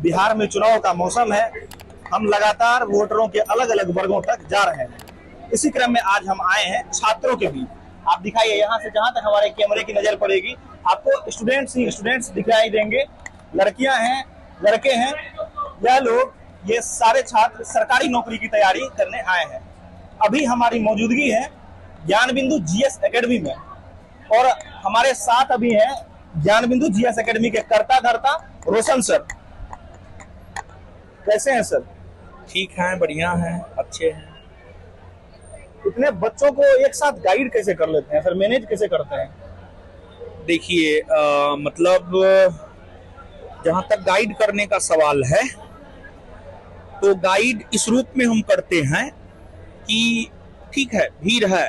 बिहार में चुनाव का मौसम है। हम लगातार वोटरों के अलग अलग वर्गों तक जा रहे हैं। इसी क्रम में आज हम आए हैं छात्रों के बीच। आप दिखाइए, यहाँ से जहां तक हमारे कैमरे की नजर पड़ेगी आपको स्टूडेंट्स ही स्टूडेंट्स दिखाई देंगे। लड़कियां हैं, लड़के हैं, यह लोग, ये सारे छात्र सरकारी नौकरी की तैयारी करने आए हैं। अभी हमारी मौजूदगी है ज्ञान बिंदु जीएस एकेडमी में और हमारे साथ अभी हैं ज्ञान बिंदु जीएस एकेडमी के कर्ता धर्ता रोशन सर। कैसे हैं सर? ठीक है, बढ़िया है, अच्छे हैं। इतने बच्चों को एक साथ गाइड कैसे कर लेते हैं सर, मैनेज कैसे करते हैं? देखिए, मतलब जहां तक गाइड करने का सवाल है तो गाइड इस रूप में हम करते हैं कि ठीक है भीड़ है,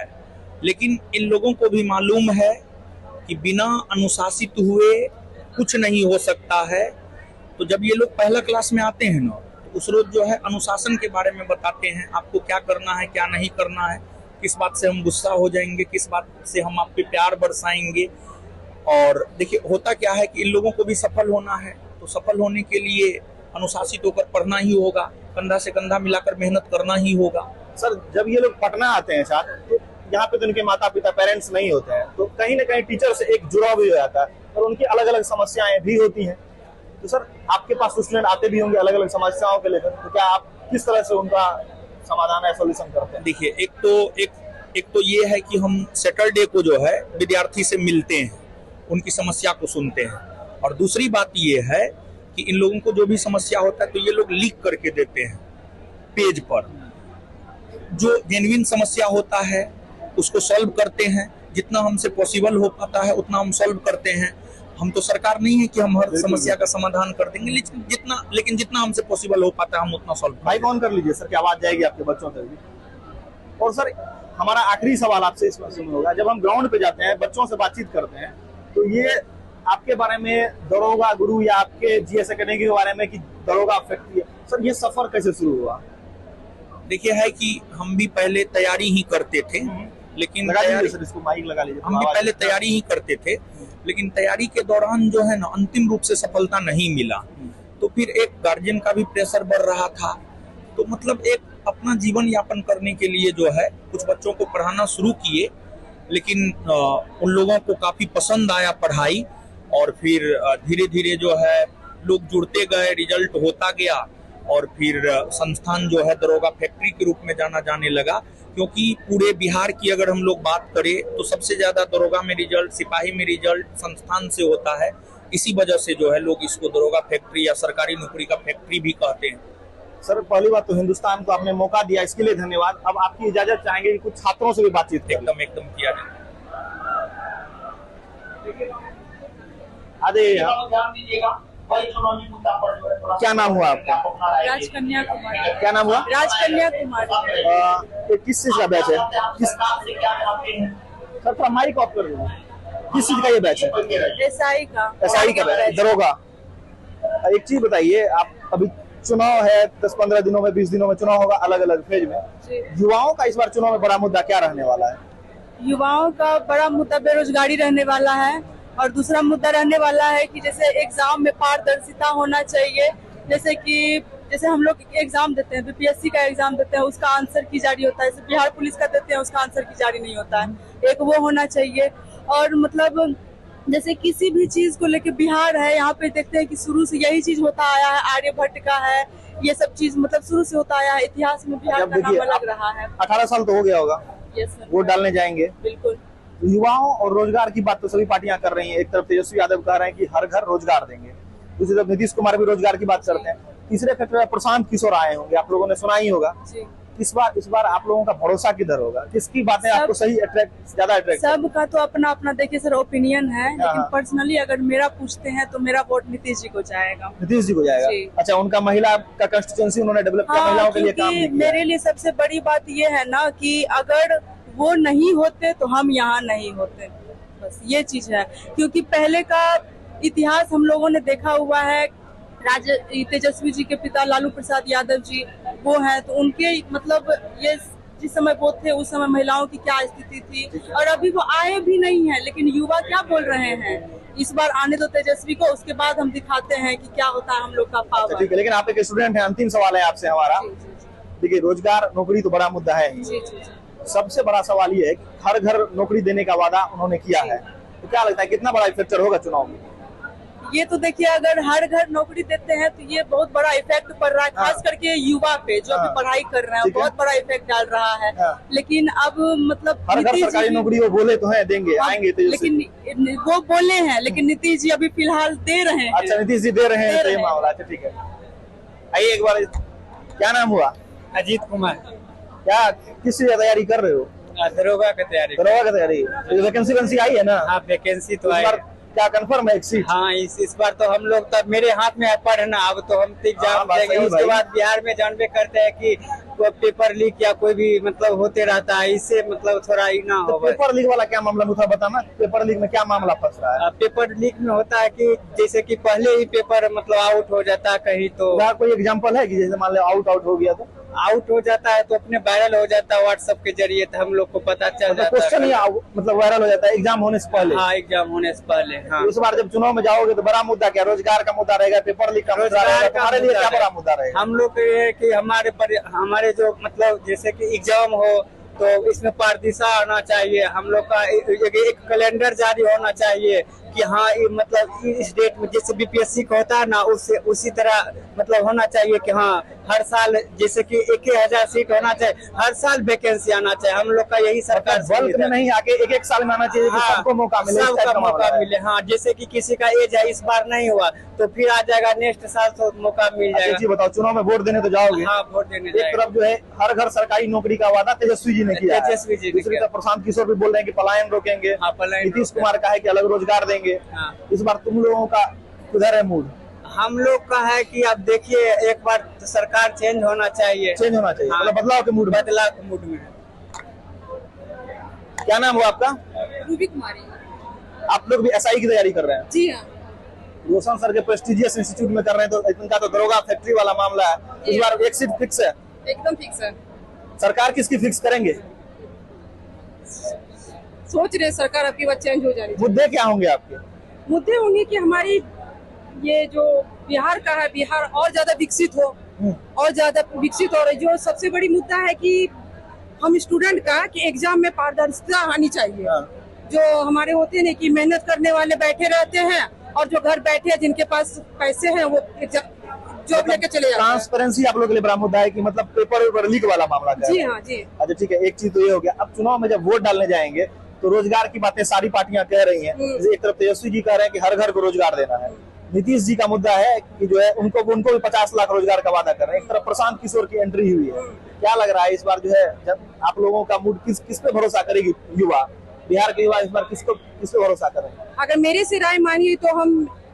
लेकिन इन लोगों को भी मालूम है कि बिना अनुशासित हुए कुछ नहीं हो सकता है। तो जब ये लोग पहला क्लास में आते हैं ना, तो उस रोज जो है अनुशासन के बारे में बताते हैं, आपको क्या करना है क्या नहीं करना है, किस बात से हम गुस्सा हो जाएंगे, किस बात से हम आप पे प्यार बरसाएंगे। और देखिए होता क्या है कि इन लोगों को भी सफल होना है, तो सफल होने के लिए अनुशासित होकर पढ़ना ही होगा, कंधा से कंधा मिलाकर मेहनत करना ही होगा। सर जब ये लोग पटना आते हैं छात्र, तो यहाँ पे तो उनके माता पिता पेरेंट्स नहीं होते हैं, तो कहीं ना कहीं टीचर से एक जुड़ाव भी हो जाता है और उनकी अलग अलग समस्याएं भी होती हैं। तो सर आपके पास स्टूडेंट आते भी होंगे अलग अलग समस्याओं के लेकर, तो क्या आप किस तरह से उनका समाधान या सोल्यूशन करते हैं? देखिए, एक तो ये है कि हम सैटरडे को जो है विद्यार्थी से मिलते हैं, उनकी समस्या को सुनते हैं, और दूसरी बात ये है कि इन लोगों को जो भी समस्या होता है तो ये लोग लिख करके देते हैं पेज पर। जो जेन्युइन समस्या होता है उसको सॉल्व करते हैं, जितना हमसे पॉसिबल हो पाता है उतना हम सॉल्व करते हैं। हम तो सरकार नहीं है कि हम हर समस्या का समाधान कर देंगे, लेकिन जितना हमसे पॉसिबल हो पाता है हम उतना सॉल्व। माइक ऑन कर लीजिए सर, की आवाज जाएगी आपके बच्चों तक भी। और सर हमारा आखिरी सवाल आपसे इस बारे में होगा, जब हम ग्राउंड पे जाते हैं बच्चों से बातचीत करते हैं, तो ये आपके बारे में दरोगा गुरु या आपके जीएस एकेडमी के बारे में कि दरोगा फैक्ट्री है, सर ये सफर कैसे शुरू हुआ? देखिए है कि हम भी पहले तैयारी ही करते थे, लेकिन सर इसको माइक लगा लीजिए। हम भी पहले तैयारी ही करते थे, लेकिन तैयारी के दौरान जो है ना अंतिम रूप से सफलता नहीं मिला। तो फिर एक गार्जियन का भी प्रेशर बढ़ रहा था, तो मतलब एक अपना जीवन यापन करने के लिए जो है कुछ बच्चों को पढ़ाना शुरू किए, लेकिन उन लोगों को काफी पसंद आया पढ़ाई, और फिर धीरे धीरे जो है लोग जुड़ते गए, रिजल्ट होता गया, और फिर संस्थान जो है दरोगा फैक्ट्री के रूप में जाना जाने लगा। क्योंकि पूरे बिहार की अगर हम लोग बात करें तो सबसे ज्यादा दरोगा में रिजल्ट, सिपाही में रिजल्ट संस्थान से होता है। इसी वजह से जो है लोग इसको दरोगा फैक्ट्री या सरकारी नौकरी का फैक्ट्री भी कहते हैं। सर पहली बात तो हिंदुस्तान को आपने मौका दिया, इसके लिए धन्यवाद। अब आपकी इजाजत चाहेंगे कि कुछ छात्रों से भी बातचीत करें। एकदम किया जाए। क्या नाम हुआ आपका? राजकन्या कुमारी। क्या नाम हुआ? राजकन्या कुमारी। किस चीज का बैच है? सर थोड़ा माइक ऑफ कर दीजिए। किस चीज का ये बैच है? एसआई का बैच, दरोगा। एक चीज बताइए, आप अभी चुनाव है 10-15 दिनों में, 20 दिनों में चुनाव होगा अलग अलग फेज में। युवाओं का इस बार चुनाव में बड़ा मुद्दा क्या रहने वाला है? युवाओं का बड़ा मुद्दा बेरोजगारी रहने वाला है, और दूसरा मुद्दा रहने वाला है कि जैसे एग्जाम में पारदर्शिता होना चाहिए। जैसे हम लोग एग्जाम देते हैं, बीपीएससी का एग्जाम देते हैं, उसका आंसर की जारी होता है, जैसे बिहार पुलिस का देते हैं उसका आंसर की जारी नहीं होता है, एक वो होना चाहिए। और मतलब जैसे किसी भी चीज को लेके बिहार है, यहाँ पे देखते हैं कि शुरू से यही चीज होता आया है, आर्यभट्ट का है, ये सब चीज मतलब शुरू से होता आया है, इतिहास में बिहार का नाम अलग रहा है। 18 साल तो हो गया होगा, वोट डालने जाएंगे। बिल्कुल। युवाओं और रोजगार की बात तो सभी पार्टियां कर रही हैं। एक तरफ तेजस्वी यादव कह रहे हैं कि हर घर रोजगार देंगे, दूसरी तरफ नीतीश कुमार भी रोजगार की बात करते हैं, तीसरे फैक्टर प्रशांत किशोर आए होंगे, आप लोगों ने सुना ही होगा। इस बार आप लोगों का भरोसा किधर होगा? किसकी बातें आपको सही ज्यादा अट्रैक्ट? सबका तो अपना अपना देखिए सर ओपिनियन है, लेकिन पर्सनली अगर मेरा पूछते हैं तो मेरा वोट नीतीश जी को जाएगा। नीतीश जी को जाएगा? अच्छा, उनका महिला का कंस्टिट्यूएंसी उन्होंने डेवलप किया, महिलाओं के लिए काम किया। मेरे लिए सबसे बड़ी बात ये है ना कि अगर वो नहीं होते तो हम यहाँ नहीं होते, बस ये चीज है। क्योंकि पहले का इतिहास हम लोगों ने देखा हुआ है, तेजस्वी जी के पिता लालू प्रसाद यादव जी वो हैं, तो उनके मतलब ये जिस समय वो थे उस समय महिलाओं की क्या स्थिति थी, और अभी वो आए भी नहीं है, लेकिन युवा क्या बोल रहे हैं, इस बार आने दो तेजस्वी को, उसके बाद हम दिखाते हैं कि क्या होता है हम लोग का पावर। ठीक है, लेकिन आप एक स्टूडेंट हैं, अंतिम सवाल है आपसे हमारा। देखिए, रोजगार नौकरी तो बड़ा मुद्दा है ही। जी जी जी। सबसे बड़ा सवाल ये है कि हर घर नौकरी देने का वादा उन्होंने किया है, तो क्या लगता है कितना बड़ा इफेक्ट होगा चुनाव में? ये तो देखिए, अगर हर घर नौकरी देते हैं तो ये बहुत बड़ा इफेक्ट पड़ रहा है, खास करके युवा पे जो अभी पढ़ाई कर रहे हैं, बहुत बड़ा इफेक्ट डाल रहा है। लेकिन अब मतलब हर घर सरकारी नौकरी वो बोले तो है देंगे, आएंगे तो लेकिन वो बोले हैं, लेकिन नीतीश जी अभी फिलहाल दे रहे हैं। अच्छा, नीतीश जी दे रहे हैं, तो ये मामला। अच्छा ठीक है, आइए एक बार। क्या नाम हुआ? अजीत कुमार। क्या किस चीज की तैयारी कर रहे हो? दरोगा की तैयारी। दरोगा की तैयारी? वैकेंसी आई है ना? हाँ, वैकेंसी तो आई। क्या कंफर्म है एक सीट? हाँ, इस बार तो हम लोग तब मेरे हाथ में है पढ़ना, अब तो हम एग्जाम देंगे। उसके बाद बिहार में जानबे करते हैं कि पेपर लीक या कोई भी मतलब होते रहता है, इससे मतलब थोड़ा ही ना हो। पेपर लीक वाला क्या मामला मुझे बताना, पेपर लीक में क्या मामला फंस रहा है? पेपर लीक में होता है कि जैसे कि पहले ही पेपर मतलब आउट हो जाता है कहीं, तो कोई एग्जाम्पल है कि जैसे मान लो आउट हो गया, तो आउट हो जाता है तो अपने वायरल हो जाता है व्हाट्सएप के जरिए, तो हम लोग को पता चल जाता है। क्वेश्चन ही मतलब वायरल हो जाता है एग्जाम होने से पहले? हाँ, एग्जाम होने से पहले। हाँ, इस बार जब चुनाव में जाओगे तो बड़ा मुद्दा क्या, रोजगार का मुद्दा रहेगा, पेपर लीक का मुद्दा रहेगा, तुम्हारे लिए क्या बड़ा मुद्दा रहेगा? हम लोग ये है कि हमारे जो मतलब जैसे कि एग्जाम हो तो इसमें पारदर्शिता आना चाहिए। हम लोग का एक कैलेंडर जारी होना चाहिए कि हाँ, ये मतलब इस डेट में जैसे बीपीएससी का होता है ना, उसी तरह मतलब होना चाहिए कि हाँ, हर साल जैसे कि 1000 सीट होना चाहिए, हर साल वैकेंसी आना चाहिए। हम लोग का यही सरकार बल्क में नहीं आके एक साल में आना चाहिए कि सबको मौका मिले, सबका मौका मिले। हाँ, जैसे कि किसी का एज है, इस बार नहीं हुआ तो फिर आ जाएगा, नेक्स्ट साल तो मौका मिल जाएगा। जी बताओ, चुनाव में वोट देने तो जाओगे? हाँ, वोट देने। एक तरफ जो है हर घर सरकारी नौकरी का वादा तेजस्वी जी ने किया, तेजस्वी जी। दूसरी तरफ प्रशांत किशोर भी बोल रहे हैं कि पलायन रोकेंगे, नीतीश कुमार का है कि अलग रोजगार देंगे। इस बार तुम लोगों का किधर है मूड? हम लोग का है कि अब देखिए, एक बार तो सरकार चेंज होना चाहिए। हाँ। मतलब बदलाव के मूड में। क्या नाम हुआ आपका? रूबी कुमारी। आप लोग भी एसआई की तैयारी कर रहे हैं? जी हाँ। रोशन सर के प्रेस्टिजियस इंस्टीट्यूट में कर रहे हैं, तो इनका तो दरोगा फैक्ट्री वाला मामला है। इस बार एक सीट फिक्स है? एकदम फिक्स है। सरकार किसकी फिक्स करेंगे? सोच रहे सरकार आपकी बात चेंज हो जाएगी। मुद्दे क्या होंगे आपके? मुद्दे होंगे कि हमारी ये जो बिहार का है, बिहार और ज्यादा विकसित हो, और ज्यादा विकसित हो रही। जो सबसे बड़ी मुद्दा है कि हम स्टूडेंट का कि एग्जाम में पारदर्शिता आनी चाहिए। जो हमारे होते हैं कि मेहनत करने वाले बैठे रहते हैं, और जो घर बैठे हैं जिनके पास पैसे हैं वो जॉब लेके चले जाते हैं। ट्रांसपेरेंसी आप लोगों के लिए बड़ा मुद्दा है कि मतलब पेपर लीक वाला मामला? जी हाँ जी। अच्छा ठीक है, एक चीज तो ये हो गया। अब चुनाव में जब वोट डालने जाएंगे तो रोजगार की बातें सारी पार्टियां कह रही हैं। एक तरफ तेजस्वी जी कह रहे हैं कि हर घर को रोजगार देना है, नीतीश जी का मुद्दा है कि जो है उनको भी 50 लाख रोजगार का वादा कर रहे हैं। एक तरफ प्रशांत किशोर की एंट्री हुई है। क्या लग रहा है इस बार जो है, जब आप लोगों का मूड किस पे भरोसा करेगी युवा, बिहार के युवा इस बार किस पे भरोसा करें? अगर मेरे से राय मानिए तो हम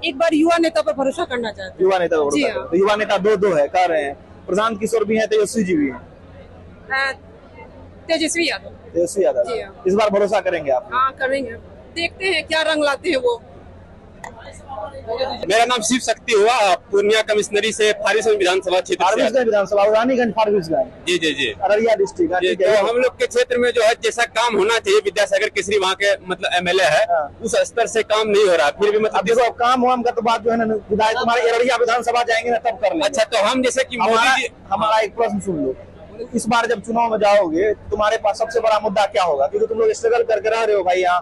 एक बार युवा नेता पर भरोसा करना चाहते हैं। युवा नेता पर भरोसा करें। तो युवा नेता दो है कह रहे हैं, प्रशांत किशोर भी है, तेजस्वी जी भी है। तेजस्वी यादव। तेजस्वी यादव इस बार भरोसा करेंगे आप? हाँ करेंगे, देखते हैं क्या रंग लाते हैं वो। मेरा नाम शिव शक्ति हुआ, पूर्णिया कमिश्नरी से फारबिसगंज विधानसभा क्षेत्र। विधानसभा रानीगंज फारबिसगंज। जी जी जी, अररिया डिस्ट्रिक्ट। तो हम लोग के क्षेत्र में जो है जैसा काम होना चाहिए, विद्यासागर केसरी वहाँ के मतलब एमएलए है, उस स्तर से काम नहीं हो रहा। फिर भी मतलब देखो, काम वाम का तो बात जो है ना, विधायक तुम्हारे अररिया विधानसभा जाएंगे ना तब कर लेंगे। अच्छा, तो हम जैसे कि मोदी जी, हमारा एक प्रश्न सुन लो, इस बार जब चुनाव में जाओगे तुम्हारे पास सबसे बड़ा मुद्दा क्या होगा? क्योंकि तुम लोग स्ट्रगल करके रह रहे हो भाई यहाँ।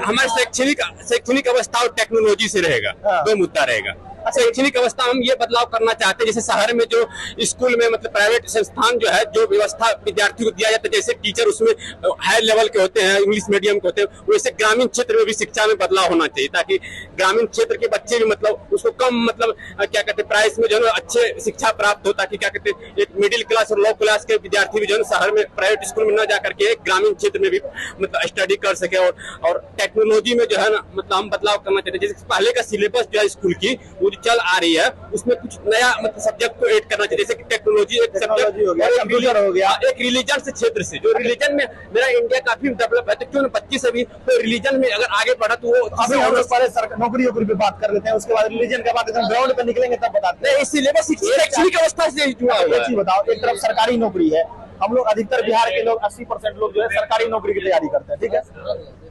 हमारे शैक्षणिक अवस्था और टेक्नोलॉजी से रहेगा, दो मुद्दा रहेगा। शैक्षणिक अवस्था हम ये बदलाव करना चाहते हैं, जैसे शहर में जो स्कूल में मतलब प्राइवेट संस्थान जो है, जो व्यवस्था विद्यार्थी को दिया जाता है, जैसे टीचर उसमें हाई लेवल के होते हैं, इंग्लिश मीडियम के होते हैं, वैसे ग्रामीण क्षेत्र में भी शिक्षा में बदलाव होना चाहिए, ताकि ग्रामीण क्षेत्र के बच्चे भी मतलब उसको कम मतलब क्या कहते हैं प्राइस में जो है अच्छे शिक्षा प्राप्त हो, ताकि क्या कहते हैं एक मिडिल क्लास और लो क्लास के विद्यार्थी भी जो है शहर में प्राइवेट स्कूल में न जा करके ग्रामीण क्षेत्र में भी मतलब स्टडी कर सके। और टेक्नोलॉजी में जो है ना मतलब हम बदलाव करना चाहते हैं, जैसे पहले का सिलेबस जो है स्कूल की वो चल आ रही है, उसमें कुछ नया मतलब सब्जेक्ट को ऐड करना चाहिए, जैसे कि टेक्नोलॉजी एक सब्जेक्ट हो गया, कंप्यूटर हो गया, एक रिलीजन से क्षेत्र से, जो रिलीजन में मेरा इंडिया काफी डेवलप है, तो क्यों ना 25 अभी तो रिलीजन में अगर आगे बढ़ा तो वो अभी हम लोग पहले नौकरी पे बात कर लेते हैं, उसके बाद रिलीजन के बाद ग्राउंड पे निकलेंगे तब बताते हैं। इस सिलेबस शैक्षणिक अवस्था से जुड़ा हुआ है। बताओ, एक तरफ सरकारी नौकरी है, हम लोग अधिकतर बिहार के लोग 80% लोग जो है सरकारी नौकरी की तैयारी करते हैं, ठीक है,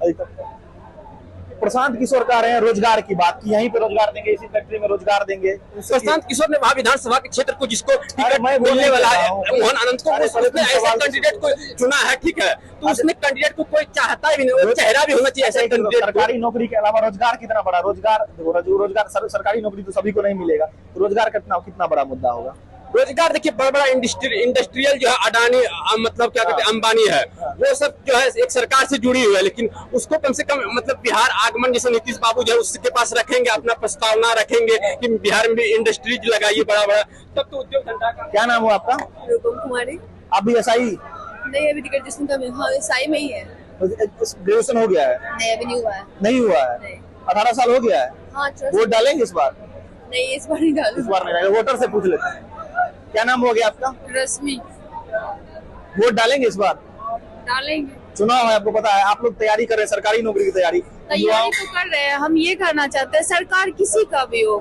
अधिकतर प्रशांत किशोर कह रहे हैं रोजगार की बात की, यहीं पे रोजगार देंगे, इसी फैक्ट्री में रोजगार देंगे। प्रशांत किशोर ने वहाँ विधानसभा के क्षेत्र को जिसको टिकट मैं मिलने वाला है बोल मोहन आनंद को, उसने ऐसे कैंडिडेट को चुना है, ठीक है, तो उसने कैंडिडेट को कोई चाहता भी नहीं, चेहरा भी होना चाहिए ऐसे कैंडिडेट। सरकारी नौकरी के अलावा रोजगार कितना बड़ा, रोजगार सरकारी नौकरी तो सभी को नहीं मिलेगा, रोजगार कितना बड़ा मुद्दा होगा। रोजगार देखिए, बड़ा बड़ा इंडस्ट्रियल जो है अडानी मतलब क्या कहते हैं अंबानी है, वो सब जो है एक सरकार से जुड़ी हुई है, लेकिन उसको कम से कम मतलब बिहार आगमन जैसे नीतीश बाबू जो है उसके पास रखेंगे, अपना प्रस्तावना रखेंगे कि बिहार में भी इंडस्ट्रीज लगाइए बड़ा बड़ा, तब तो उद्योग धंधा का। क्या नाम हुआ आपका? रूपम कुमारी। आप भी एसआई? नहीं, अभी टिकट जिसने का हाँ साई में ही है। ग्रेजुएशन हो गया है? नहीं, अभी नहीं हुआ है। नहीं हुआ है? नहीं। 18 साल हो गया है? हाँ, वोट डालेंगे इस बार? नहीं, इस बार नहीं डालूंगा। इस बार नहीं डालेंगे, वोटर से पूछ लेते हैं। क्या नाम हो गया आपका? रश्मि। वोट डालेंगे इस बार? डालेंगे। चुनाव है, आपको पता है, आप लोग तैयारी कर रहे हैं सरकारी नौकरी की तैयारी तो कर रहे हैं, हम ये कहना चाहते हैं सरकार किसी का भी हो,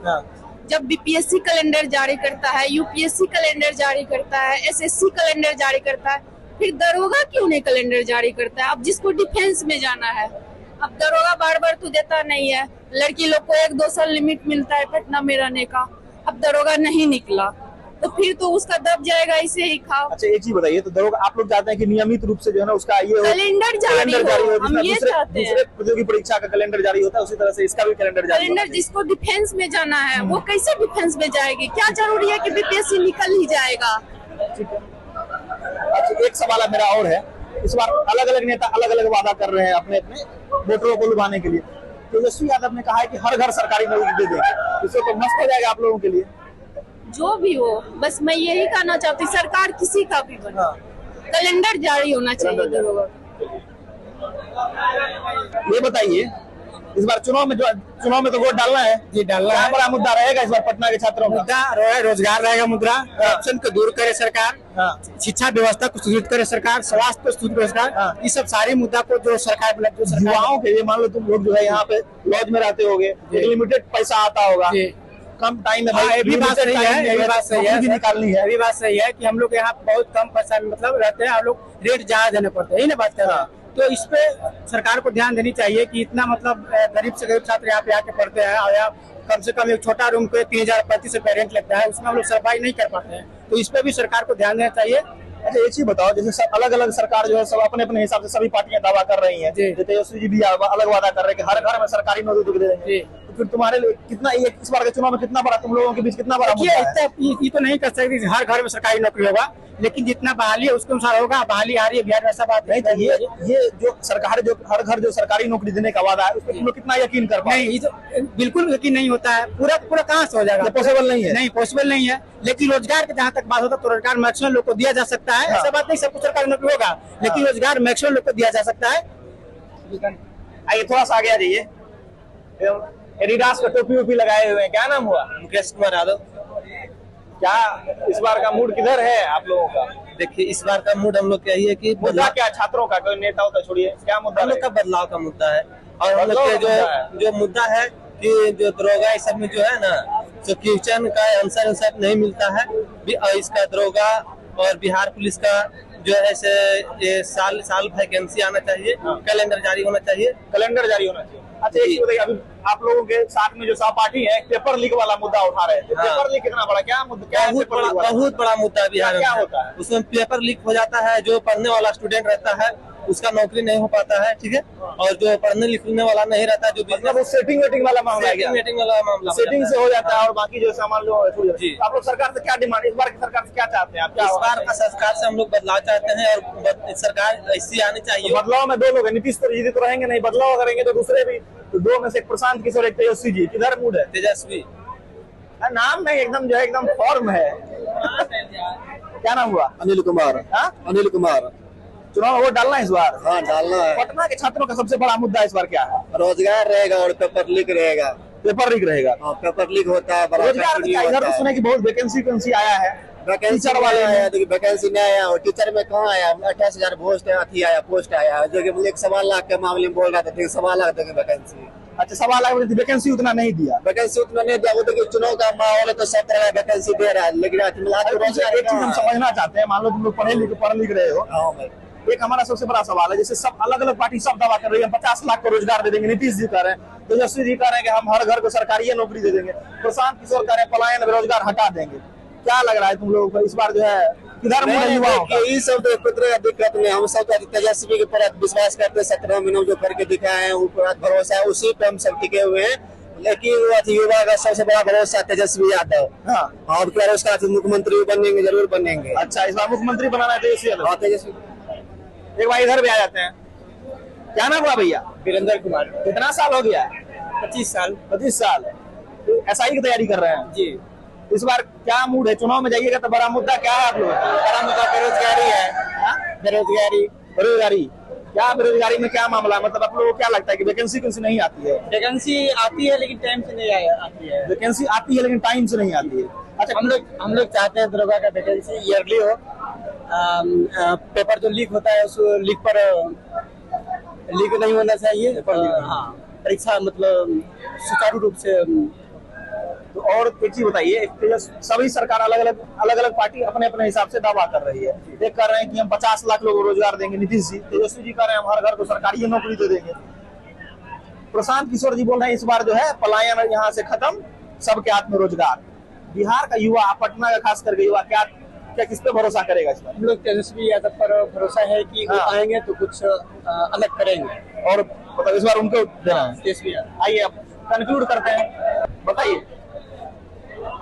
जब बीपीएससी कैलेंडर जारी करता है, यूपीएससी कैलेंडर जारी करता है, एसएससी कैलेंडर जारी करता है, फिर दरोगा क्यों नहीं कैलेंडर जारी करता है? अब जिसको डिफेंस में जाना है, अब दरोगा बार बार तो देता नहीं है, लड़की लोग को 1-2 साल लिमिट मिलता है पटना में रहने का, अब दरोगा नहीं निकला तो फिर तो उसका दब जाएगा, इसे ही खाओ। अच्छा एक चीज बताइए, तो दरोगा आप लोग चाहते हैं कि नियमित रूप से जो है ना उसका ये कैलेंडर जारी हो, हम ये चाहते हैं। दूसरे प्रतियोगी परीक्षा का कैलेंडर जारी होता है, उसी तरह से इसका भी कैलेंडर जारी होता है। जिसको डिफेंस में जाना है वो कैसे डिफेंस में जाएगी? क्या जरूरी है कि बीपीएससी निकल ही जाएगा? अच्छा एक सवाल मेरा और है, इस बार अलग अलग नेता अलग अलग वादा कर रहे हैं अपने अपने वोटरों को लुभाने के लिए। तेजस्वी यादव ने कहा है कि हर घर सरकारी नौकरी दे देंगे, इससे तो मस्त हो जाएगा आप लोगों के लिए। जो भी हो, बस मैं यही कहना चाहती हूँ सरकार किसी का भी बने, कैलेंडर जारी होना चाहिए दरोगा। ये बताइए इस बार चुनाव में तो वोट डालना है जी, डालना है। बड़ा मुद्दा रहेगा इस बार पटना के छात्रों का? मुद्दा रोजगार रहेगा, मुद्दा करप्शन को दूर करे सरकार, शिक्षा व्यवस्था को सुदृढ़ करे सरकार, स्वास्थ्य को सुदृढ़ करे सरकार, ये सब सारे मुद्दा को जो सरकार युवाओं के लिए, मान लो तुम लोग जो है यहाँ पे लॉज में रहते होगे, लिमिटेड पैसा आता होगा, कम टाइम में, ये भी बात सही है, ये भी बात सही है, निकालनी है, ये भी बात सही है कि हम लोग यहाँ बहुत कम पैसा में मतलब रहते हैं, हम लोग रेट ज्यादा देने पड़ते हैं, यही ना बात कर रहे हैं। तो इस पे सरकार को ध्यान देनी चाहिए कि इतना मतलब गरीब से गरीब छात्र यहाँ पे आके पढ़ते हैं, और यहाँ कम से कम एक छोटा रूम पे 3035 रुपए रेंट लगता है, उसमें हम लोग सर्वाइव नहीं कर पाते हैं, तो इस पे भी सरकार को ध्यान देना चाहिए। अच्छा एक चीज बताओ, जैसे अलग अलग सरकार जो है सब अपने अपने हिसाब से सभी पार्टियां दावा कर रही हैं, तेजस्वी जी भी अलग वादा कर रहे हैं कि हर घर में सरकारी नौकरी दे देंगे, तो फिर तुम्हारे लिए कितना ये इस बार के चुनाव में कितना बड़ा तुम लोगों के बीच कितना बड़ा मुद्दा है? ये तो नहीं कर सकते हर घर में सरकारी नौकरी होगा, लेकिन जितना बहाली है उसके अनुसार होगा। बहाली आ रही है बिहार में, ऐसा बात नहीं। ये जो सरकार जो हर घर जो सरकारी नौकरी देने का वादा है, उस पर तुम लोग कितना यकीन कर पाए? नहीं, तो बिल्कुल यकीन नहीं होता है, पूरा कहाँ से हो जाएगा? पॉसिबल नहीं है, नहीं पॉसिबल नहीं है। लेकिन रोजगार की जहाँ तक बात होता है तो रोजगार मैक्सिमम लोग को दिया जा सकता है, ऐसा बात नहीं सबको सरकारी नौकरी होगा, लेकिन रोजगार मैक्सिमम लोग को दिया जा सकता है। आइए थोड़ा सा आगे आ जाइए, एडिडास का टोपी वोपी लगाए हुए हैं, क्या नाम हुआ? मुकेश कुमार यादव। क्या इस बार का मूड किधर है आप लोगों का? देखिए इस बार का मूड हम लोग का यही है कि मुद्दा क्या छात्रों का, कोई नेता होता छोड़िए, क्या मुद्दा? हम लोग का बदलाव का मुद्दा है, और हम लोग के जो मुद्दा है कि जो दरोगा इस सब में जो है ना, जो क्वेश्चन का आंसर नहीं मिलता है, इसका दरोगा और बिहार पुलिस का जो है ये साल वैकेंसी आना चाहिए, कैलेंडर जारी होना चाहिए, कैलेंडर जारी होना चाहिए। अच्छा एक बताइए, अभी आप लोगों के साथ में जो सहपाठी है पेपर लीक वाला मुद्दा उठा रहे थे, पेपर लीक कितना बड़ा, क्या मुद्दा, क्या बहुत बड़ा मुद्दा बिहार में क्या होता है? उसमें पेपर लीक हो जाता है, जो पढ़ने वाला स्टूडेंट रहता है उसका नौकरी नहीं हो पाता है, ठीक है, और जो पढ़ने लिखने वाला नहीं रहता है, जो बिजनेस सेटिंग वेटिंग वाला मामला है, सेटिंग वाला मामला सेटिंग से हो जाता है, और बाकी जो सामान लो आप लोग सरकार से क्या डिमांड, इस बार की सरकार से क्या चाहते हैं आप? इस बार का सरकार से हम लोग बदलाव चाहते हैं, और सरकार ऐसी आनी चाहिए। बदलाव में 2 लोग है, नीतीश जी तो रहेंगे नहीं, बदलाव करेंगे तो दूसरे भी, तो 2 में से एक प्रशांत किशोर, एक तेजस्वी जी, किधर मूड है? तेजस्वी नाम में एकदम जो है एकदम फॉर्म है। क्या नाम हुआ? अनिल कुमार। अनिल कुमार। चुनाव वोट डालना है इस बार? हाँ डालना है। पटना के छात्रों का सबसे बड़ा मुद्दा इस बार क्या है? रोजगार रहेगा और पेपर लीक रहेगा। पेपर लीक रहेगा? हाँ पेपर लीक होता है, रोजगार इधर तो सुने की बहुत वैकेंसी आया है, वैकेंसी वाले आया, वैकेंसी नहीं आया, और टीचर में कहाँ आया? 28,000 पोस्ट आया, जो कि 1.25 लाख के मामले में बोल रहा था, 1.25 लाख देंगे वैकेंसी। अच्छा 1.25 लाख वैकेंसी उतना नहीं दिया? वैकेंसी उतना नहीं दिया, वो देखिए चुनाव का माहौल है तो सब तरह का वैकेंसी दे रहा है, लेकिन एक चीज हम समझना चाहते हैं, मान लो तुम लोग पढ़ लिख रहे हो, एक हमारा सबसे बड़ा सवाल है, जैसे सब अलग अलग पार्टी सब दावा कर रही है, 50 लाख को रोजगार दे देंगे, नीतीश जी कह रहे हैं, तेजस्वी जी कह रहे हैं कि हम हर घर को सरकारी नौकरी दे देंगे, प्रशांत किशोर कह रहे हैं पलायन बेरोजगार हटा देंगे। क्या लग रहा है तुम लोगों को इस बार जो है किधर मुड़ युवाओं का? यही सब दिक्कत में हम सब तेजस्वी के पर विश्वास करते हैं, 17 महीनों जो करके दिखाए हैं ऊपर भरोसा है, उसी पे हम सब टिके हुए हैं। लेकिन युवा का सबसे बड़ा भरोसा तेजस्वी यादव। हाँ, और क्या उसका मुख्यमंत्री बनेंगे, जरूर बनेंगे। अच्छा, इस बार मुख्यमंत्री बनाना है तेजस्वी यादव। हाँ, तेजस्वी। एक बार इधर भी आ जाते हैं। क्या नाम हुआ भैया? वीरेंद्र कुमार। कितना साल हो गया? 25 साल। 25 साल। SI की तैयारी कर रहे हैं जी। इस बार क्या मूड है? चुनाव में जाइएगा तो बड़ा मुद्दा क्या है आप लोगों का? बड़ा मुद्दा बेरोजगारी है। बेरोजगारी। बेरोजगारी क्या? बेरोजगारी में क्या मामला है? मतलब आप लोगों को क्या लगता है कि वैकेंसी नहीं आती है? वैकेंसी आती है लेकिन टाइम से नहीं आती है। वैकेंसी आती है लेकिन टाइम से नहीं आती है। अच्छा, हम लोग चाहते हैं दरोगा का वैकेंसी ईयरली हो। पेपर जो लीक होता है उस लीक पर लीक नहीं होना चाहिए। हाँ, परीक्षा मतलब सुचारू रूप से। तो और एक चीज बताइए, सभी सरकार अलग अलग पार्टी अपने अपने हिसाब से दावा कर रही है। एक कर रहे हैं कि हम 50 लाख लोगों को रोजगार देंगे नीतीश जी, तेजस्वी जी कह रहे हैं हम हर घर को सरकारी नौकरी दे देंगे, प्रशांत किशोर जी बोल रहे हैं इस बार जो है पलायन यहाँ से खत्म, सबके हाथ में रोजगार। बिहार का युवा, पटना का खास करके युवा क्या किस पे भरोसा करेगा इस बार? हम लोग तेजस्वी यादव पर भरोसा है कि वो आएंगे तो कुछ अलग करेंगे। और मतलब इस बार उनको देना है तेजस्वी। आइए अब कंक्लूड करते हैं, बताइए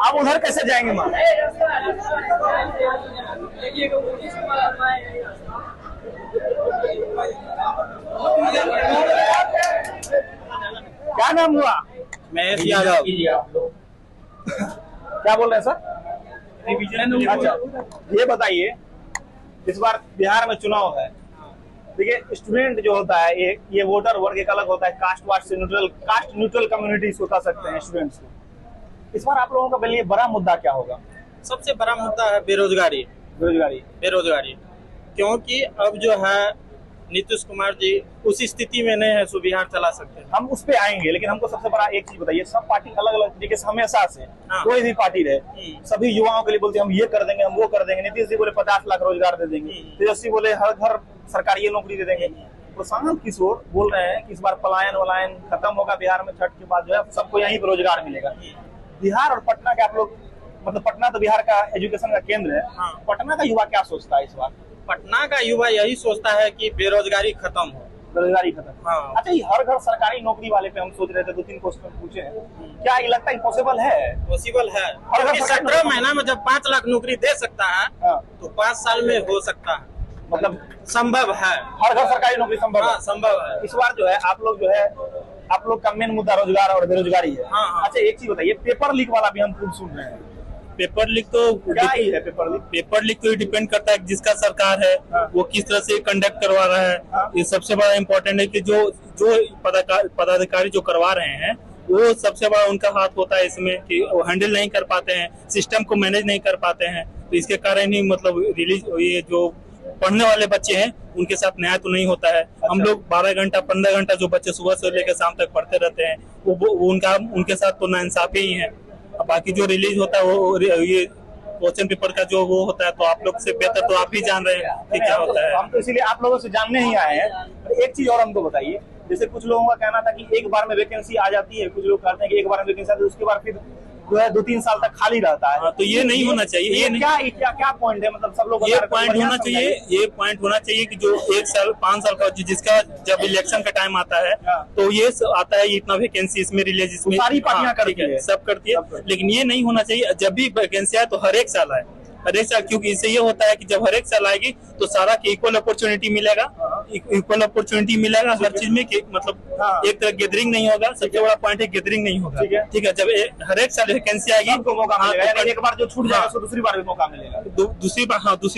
आप उधर कैसे जाएंगे मां? क्या नाम हुआ? महेश यादव। क्या बोल रहे हैं सर? अच्छा, ये बताइए इस बार बिहार में चुनाव है, देखिए स्टूडेंट जो होता है ये वोटर वर्ग एक अलग होता है, कास्ट न्यूट्रल कम्युनिटी इसको कह सकते हैं स्टूडेंट्स को। इस बार आप लोगों का लिए बड़ा मुद्दा क्या होगा? सबसे बड़ा मुद्दा है बेरोजगारी। क्योंकि अब जो है नीतीश कुमार जी उस स्थिति में नहीं है सो बिहार चला सकते हैं। हम उस पे आएंगे, लेकिन हमको सबसे बड़ा एक चीज बताइए, सब पार्टी अलग अलग तरीके से हमेशा से कोई भी पार्टी रहे, सभी युवाओं के लिए बोलते हैं हम ये कर देंगे, हम वो कर देंगे। नीतीश जी बोले 50 लाख रोजगार दे देंगे, तेजस्वी बोले हर घर सरकारी नौकरी दे देंगे, प्रशांत किशोर बोल रहे हैं कि इस बार पलायन वलायन खत्म होगा, बिहार में छठ के बाद जो है सबको यहीं पर रोजगार मिलेगा। बिहार और पटना के आप लोग, मतलब पटना तो बिहार का एजुकेशन का केंद्र है, पटना का युवा क्या सोचता है इस बार? पटना का युवा यही सोचता है कि बेरोजगारी खत्म हो। बेरोजगारी खत्म। अच्छा, ये हर घर सरकारी नौकरी वाले पे हम सोच रहे थे, 2-3 क्वेश्चन पूछे हैं, क्या ये लगता है पॉसिबल है? पॉसिबल है। 17 महीना में जब 5 लाख नौकरी दे सकता है तो 5 साल में हो सकता है, मतलब संभव है। हर घर सरकारी नौकरी संभव है। संभव है। इस बार जो है आप लोग का मेन मुद्दा रोजगार और बेरोजगारी है। अच्छा, एक चीज बताइए, पेपर लीक वाला भी हम खूब सुन रहे हैं। पेपर लीक तो क्या ही है पेपर लीक? पेपर लीक तो डिपेंड करता है जिसका सरकार है वो किस तरह से कंडक्ट करवा रहा है। ये सबसे बड़ा इम्पोर्टेंट है कि जो पदाधिकारी जो करवा रहे हैं वो सबसे बड़ा उनका हाथ होता है इसमें, कि वो हैंडल नहीं कर पाते हैं, सिस्टम को मैनेज नहीं कर पाते हैं। तो इसके कारण ही मतलब ये जो पढ़ने वाले बच्चे हैं उनके साथ न्याय तो नहीं होता है। हम लोग 12 घंटा 15 घंटा जो बच्चे सुबह से लेकर शाम तक पढ़ते रहते हैं वो उनके साथ तो नाइंसाफी ही है। बाकी जो रिलीज होता है वो ये क्वेश्चन पेपर का जो वो होता है, तो आप लोग से बेहतर तो आप ही जान रहे हैं कि क्या होता है। हम तो इसीलिए आप लोगों से जानने ही आए हैं। एक चीज और हमको बताइए, जैसे कुछ लोगों का कहना था कि एक बार में वैकेंसी आ जाती है, कुछ लोग कहते हैं कि एक बार में वैकेंसी आती है उसके बाद फिर जो है 2-3 साल तक खाली रहता है। तो ये नहीं होना चाहिए। ये क्या पॉइंट है? मतलब सब लोग ये पॉइंट होना चाहिए कि जो 1 साल 5 साल का जिसका जब इलेक्शन का टाइम आता है तो ये आता है इतना वैकेंसी इसमें रिलीज, इसमें सारी पार्टियां करती है, सब करती है। लेकिन ये नहीं होना चाहिए जब भी वैकेंसी आए तो हर एक साल आए, हर एक साल, क्योंकि इससे ये होता है कि जब हर एक साल आएगी तो सारा की इक्वल अपॉर्चुनिटी मिलेगा, हर चीज में, मतलब एक तरह गैदरिंग नहीं होगा। सबसे बड़ा पॉइंट है गैदरिंग नहीं होगा। ठीक है, जब हर एक साल वैकेंसी आएगी तो मौका मिलेगा, एक बार जो छूट जाएगा तो दूसरी बार भी मौका मिलेगा, दूसरी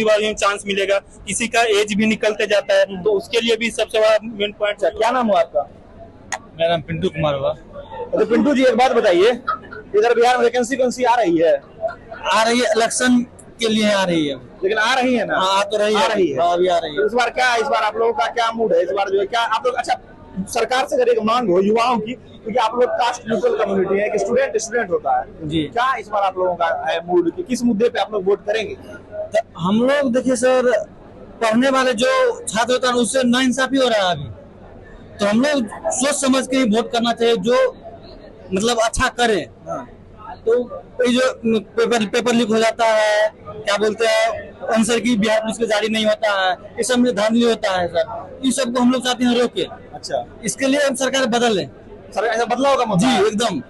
बार भी चांस मिलेगा। किसी का एज भी निकलते जाता है तो उसके लिए भी सबसे बड़ा मेन पॉइंट। क्या नाम हुआ आपका? मेरा नाम पिंटू कुमार हुआ। तो पिंटू जी एक बात बताइए, इधर बिहार में वैकेंसी आ रही है? इलेक्शन के लिए आ रही है, लेकिन आ रही है ना? आ तो रही है। अभी आ रही है। इस बार आप लोगों का क्या मूड है? इस बार जो है क्या आप लोग, अच्छा सरकार से अगर एक मांग हो युवाओं की, क्योंकि आप लोग कास्ट न्यूट्रल कम्युनिटी है, स्टूडेंट होता है जी, क्या इस बार आप लोगों का है मूड कि किस मुद्दे पे आप लोग वोट करेंगे? हम लोग देखिए सर, पढ़ने वाले जो छात्र होता है उससे नाइंसाफी हो रहा है अभी। तो हम लोग सोच समझ के ही वोट करना चाहिए, जो मतलब अच्छा करे। तो ये जो पेपर लीक हो जाता है, क्या बोलते हैं आंसर की बिहार पुलिस के जारी नहीं होता है, ये सब में धांधली होता है सर। इस सब को हम लोग चाहते हैं रोके। अच्छा, इसके लिए हम सरकार बदल लें। सरकार ऐसा बदलाव का मुद्दा जी है। एकदम।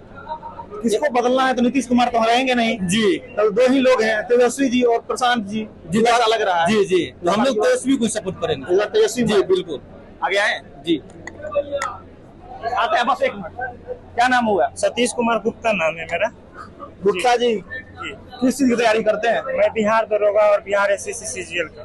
किसको बदलना है तो नीतीश कुमार तो रहेंगे नहीं जी तो दो ही लोग हैं, तेजस्वी जी और प्रशांत जी। जी ऐसा लग रहा है। जी जी, तो हम लोग तेजस्वी को सपोर्ट करेंगे। इस बार तेजस्वी जी जी बिल्कुल। आगे आए जी आते हैं, बस एक मिनट। क्या नाम हुआ? सतीश कुमार गुप्ता नाम है मेरा। गुप्ता जी किस चीज की तैयारी करते हैं? मैं बिहार दरोगा और बिहार एसएससी सीजीएल का।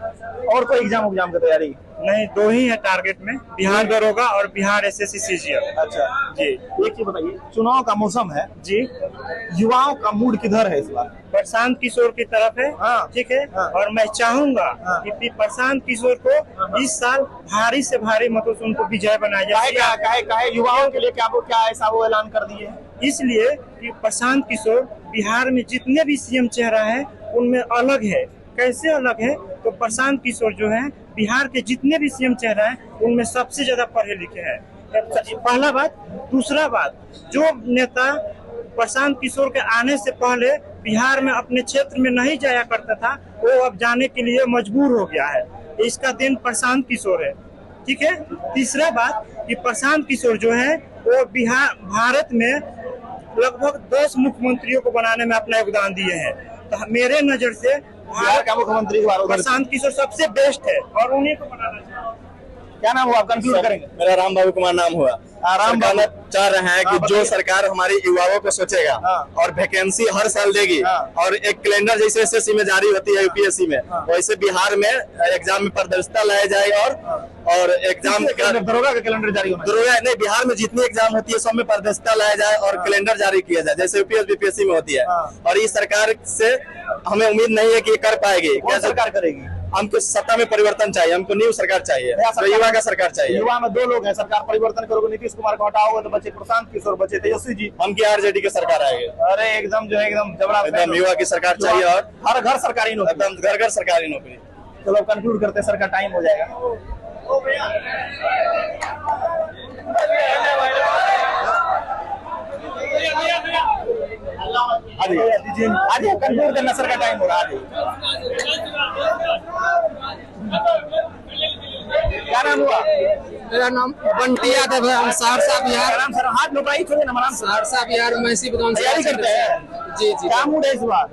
और कोई एग्जाम की तैयारी? नहीं, दो ही है टारगेट में, बिहार दरोगा और बिहार एसएससी सीजीएल। अच्छा जी। एक चीज बताइए, चुनाव का मौसम है जी। युवाओं का मूड किधर है इस बार? प्रशांत किशोर की तरफ है। हाँ। ठीक है। हाँ। और मैं चाहूंगा हाँ। कि प्रशांत किशोर को इस साल भारी से भारी मतों से उनको विजय बनाया जाए। काहे युवाओं के लिए क्या ऐसा वो ऐलान कर दिए हैं? इसलिए कि प्रशांत किशोर बिहार में जितने भी सीएम चेहरा है उनमें अलग है। कैसे अलग है? तो प्रशांत किशोर जो है बिहार के जितने भी सीएम चेहरा है उनमें सबसे ज्यादा पढ़े लिखे हैं। पहला बात। दूसरा बात, जो नेता प्रशांत किशोर के आने से पहले बिहार में अपने क्षेत्र में नहीं जाया करता था, वो अब जाने के लिए मजबूर हो गया है। इसका दिन प्रशांत किशोर है। ठीक है। तीसरा बात कि प्रशांत किशोर जो है वो भारत में लगभग 10 मुख्यमंत्रियों को बनाने में अपना योगदान दिए हैं। तो मेरे नजर से बिहार का मुख्यमंत्री प्रशांत किशोर सबसे बेस्ट है और उन्हीं को बनाना चाहिए। क्या नाम हुआ? आप कंफ्यूज करेंगे। मेरा राम बाबू कुमार नाम हुआ। राम सरकार चाह रहे हैं कि जो सरकार हमारी युवाओं को सोचेगा और वैकेंसी हर साल देगी और एक कैलेंडर जैसे एसएससी में जारी होती है यूपीएससी में, वैसे बिहार में एग्जाम में पारदर्शिता लाया जाए और एग्जाम दरोगा का कैलेंडर जारी होना दरोगा नहीं, बिहार में जितनी एग्जाम होती है सब में पारदर्शिता लाया जाए और कैलेंडर जारी किया जाए जैसे यूपीएस बीपीएससी में होती है। और इस सरकार से हमें उम्मीद नहीं है कि ये कर पाएगी। क्या सरकार करेगी? हमको सत्ता में परिवर्तन चाहिए, हमको न्यू सरकार चाहिए, युवा का सरकार चाहिए। युवा में दो लोग हैं, सरकार परिवर्तन करोगे, नीतीश कुमार को हटाओगे तो बचे प्रशांत किशोर, बचे तेजस्वी जी। हमकी आरजेडी की सरकार आएगी। अरे एकदम जो है एकदम जबरदस्त, एकदम युवा की सरकार चाहिए और हर घर सरकारी नौकरी, एकदम घर घर सरकारी नौकरी। चलो कंक्लूड करते हैं, सर का टाइम हो जाएगा। आगे कंक्लूड करना, सर का टाइम हो रहा है। क्या नाम हुआ? मेरा नाम बंटी यादव है, हम सहरसा बिहार। सर हाथ लुटाई थोड़े ना, सहरसा बिहार मैसी तैयारी करते हैं। जी जी। क्या मूड है इस बार?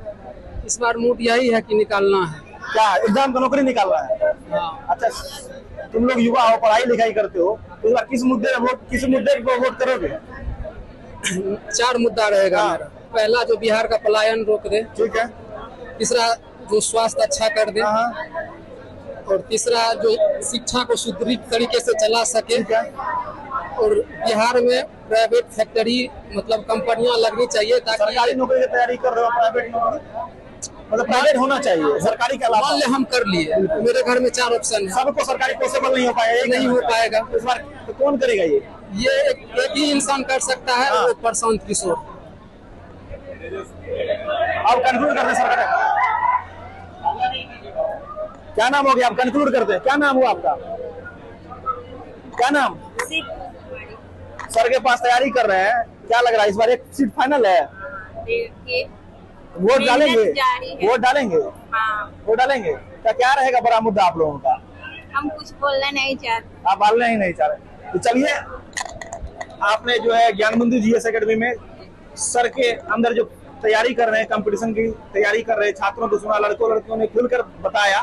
इस बार मूड यही है कि निकालना है। क्या एग्जाम का नौकरी निकाल रहा है? अच्छा, तुम लोग युवा हो, पढ़ाई लिखाई करते हो, इस बार किस मुद्दे पर वोट करोगे? 4 मुद्दा रहेगा मेरा। पहला जो बिहार का पलायन रोक दे। ठीक है। तीसरा जो स्वास्थ्य अच्छा कर दे। और तीसरा जो शिक्षा को सुदृढ़ तरीके से चला सके। और बिहार में प्राइवेट फैक्ट्री मतलब कंपनियां लगनी चाहिए ताकि सरकारी नौकरी की तैयारी कर रहे हो, प्राइवेट नौकरी मतलब प्राइवेट होना चाहिए, सरकारी के अलावा। मान ले हम कर लिए, मेरे घर में 4 ऑप्शन है। सबको सरकारी पॉसिबल नहीं हो पाएगा, नहीं हो पाएगा। इस बार तो कौन करेगा ये एक ही इंसान कर सकता है, वो प्रशांत किशोर। अब कंक्लूड करते सरकार, क्या नाम हो गया? आप कंक्लूड करते हैं, क्या नाम हुआ आपका? क्या नाम? सर के पास तैयारी कर रहे हैं, क्या लग रहा है इस बार एक सीट फाइनल है? वोट डालेंगे? वोट डालेंगे? वोट डालेंगे? क्या रहेगा बड़ा मुद्दा आप लोगों का? हम कुछ बोलना नहीं चाहते। आप बोलना ही नहीं चाह रहे तो चलिए, आपने जो है ज्ञानबंधु जीएस एकेडमी में सर के अंदर जो तैयारी कर रहे हैं, कंपटीशन की तैयारी कर रहे छात्रों को सुना, लड़कों ने खुलकर बताया।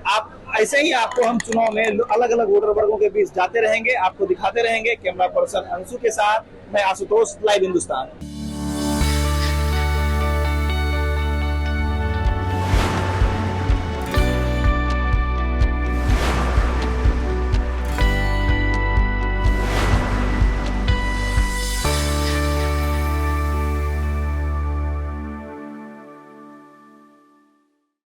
आप ऐसे ही आपको हम चुनाव में अलग अलग वोटर वर्गों के बीच जाते रहेंगे, आपको दिखाते रहेंगे। कैमरा पर्सन अंशु के साथ मैं आशुतोष, लाइव हिंदुस्तान।